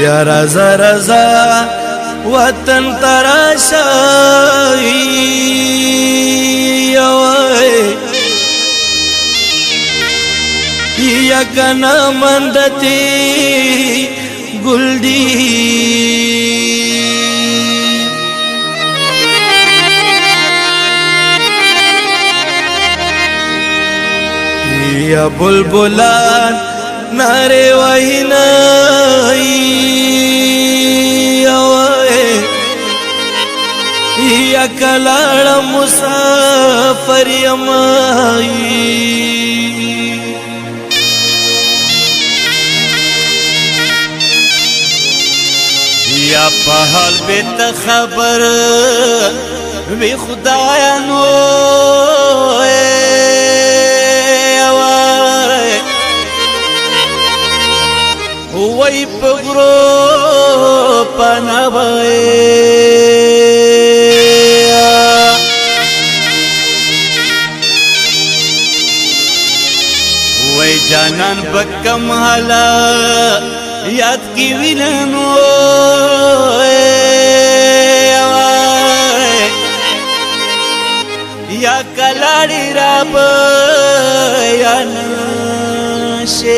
یا رضا رضا وطن تراشای یا کنا مندتی گل دی یا بلبلان نارے وحینائی یا کلاڑ مسافر یمائی یا پہل بیت خبر وی خدایا نو وی پغرو پنابائے وی جانان بکم حالا یاد کی ویننو یا کلاڑی راب یا نشے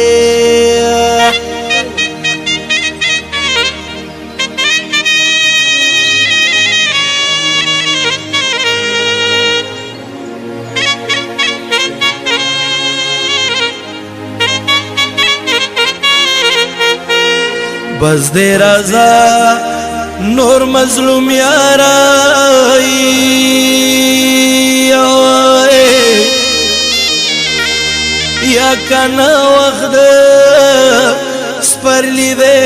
بس دے رضا نور مظلوم یارائی یا کنا وقت سپرلی دے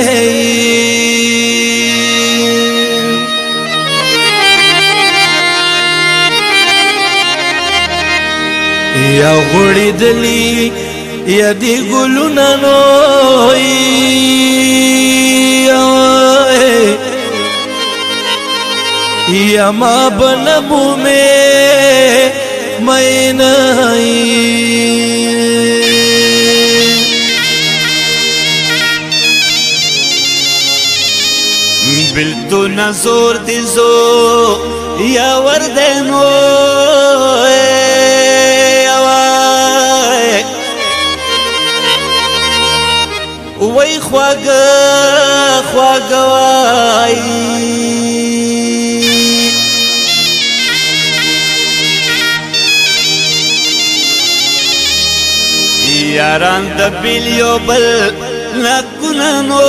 یا غوڑی دلی یا دی گلونا نوئی یا ما بنبو میں مینائی بلتو نزور دیزو یا وردنو وی خواگ خواگوائی یاران دا بیلیو بل نکننو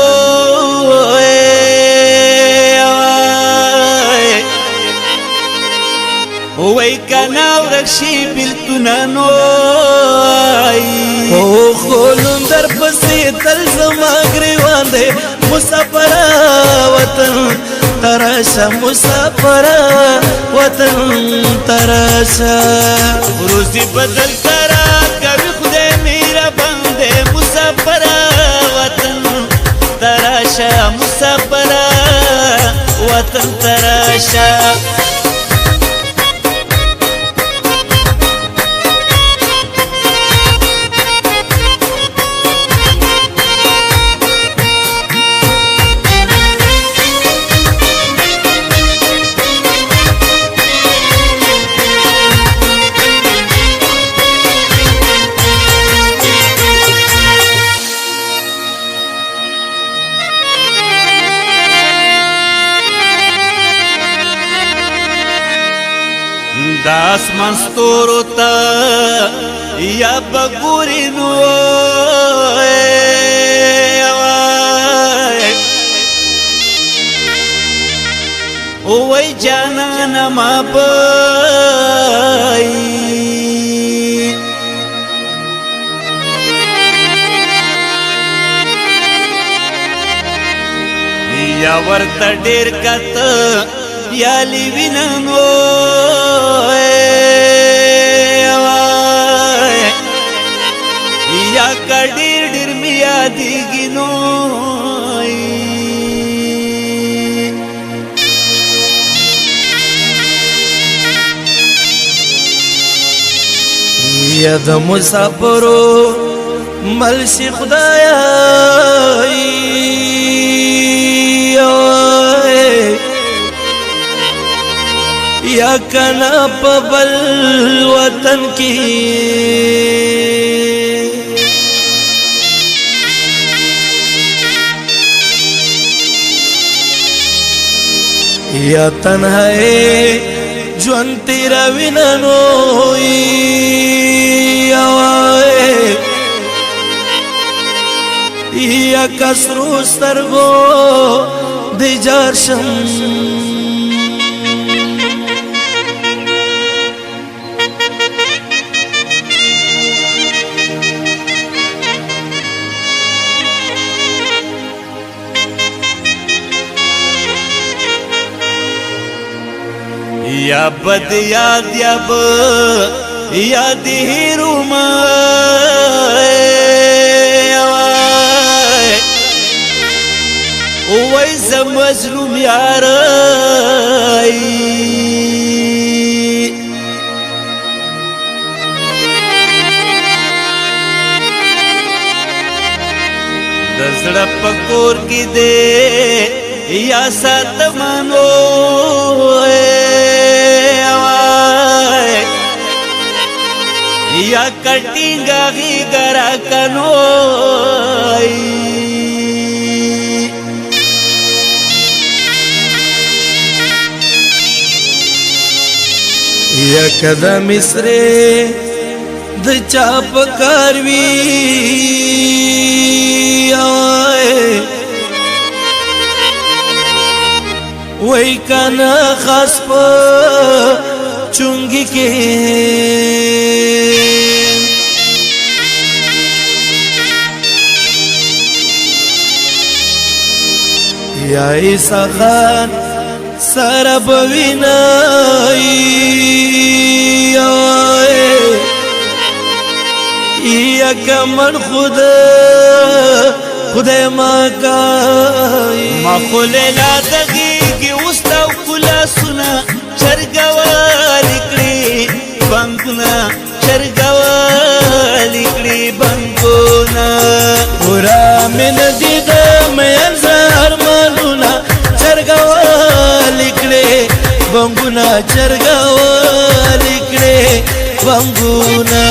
وی کناو رکشی بلتننو او خولن در پسی تلزم آگریوان دے مسافرہ وطن تراشا مسافرہ وطن تراشا روزی بدل کرا کبھی خودے میرا بندے مسافرہ وطن تراشا مسافرہ وطن تراشا دا اسمان ستورو تا یا بگوری نو وی جانانا ما بائی یا ورطا دیر کتا یا لیویننو یا کا ډیر ډیر می یادېږي نو یا د مسافرو مل شي خدایا یا کنا په بل وطن کې یا تنهایی ژوند تیروي ننوي یا کسرو سترګو د جار شم یا بد یاد یاد هیروما ویز مظلوم یاری دزړه پکور کې دے یا ساتمانو یا کټینګا غي ګرا کنو یا کدا مصر د چاپ کاروي وای کنا خاص په چونګي کې یا عیسی خان سره بوینای یا کمن خدای ما کای ما خللا دغیږي اوس تا کلا سنا چرګوالي کړي بنګونه چرګوالي کړي بنګونه پورا من دي د مې زار مالونه چرګوالي کړي بنګونه چرګوالي کړي بنګونه